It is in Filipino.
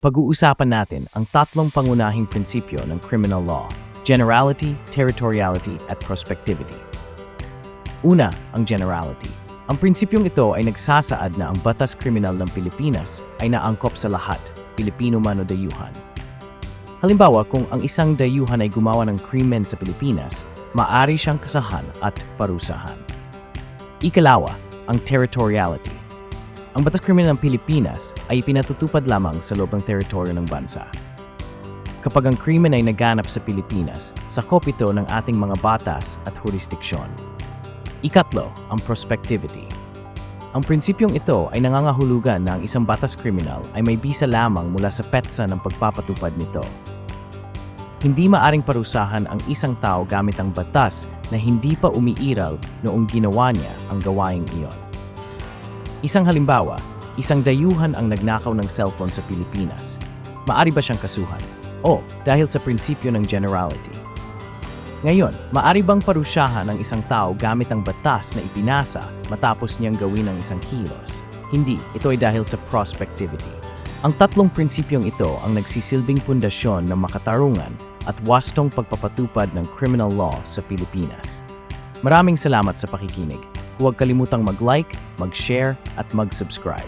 pag-uusapan natin ang tatlong pangunahing prinsipyo ng criminal law: generality, territoriality, at prospectivity. Una, ang generality. Ang prinsipyong ito ay nagsasaad na ang batas kriminal ng Pilipinas ay naangkop sa lahat, Pilipino man o dayuhan. Halimbawa, kung ang isang dayuhan ay gumawa ng krimen sa Pilipinas, maaari siyang kasahan at parusahan. Ikalawa, ang territoriality. Ang batas kriminal ng Pilipinas ay pinatutupad lamang sa loob ng teritoryo ng bansa. Kapag ang krimen ay naganap sa Pilipinas, sakop ito ng ating mga batas at jurisdiksyon. Ikatlo, ang prospectivity. Ang prinsipyong ito ay nangangahulugan na ang isang batas kriminal ay may bisa lamang mula sa petsa ng pagpapatupad nito. Hindi maaring parusahan ang isang tao gamit ang batas na hindi pa umiiral noong ginawa niya ang gawaing iyon. Isang halimbawa, isang dayuhan ang nagnakaw ng cellphone sa Pilipinas. Maari ba siyang kasuhan? O, dahil sa prinsipyo ng generality. Ngayon, maari bang parusyahan ang isang tao gamit ang batas na ipinasa matapos niyang gawin ang isang kilos? Hindi, ito ay dahil sa prospectivity. Ang tatlong prinsipyong ito ang nagsisilbing pundasyon ng makatarungan at wastong pagpapatupad ng criminal law sa Pilipinas. Maraming salamat sa pakikinig. Huwag kalimutang mag-like, mag-share at mag-subscribe.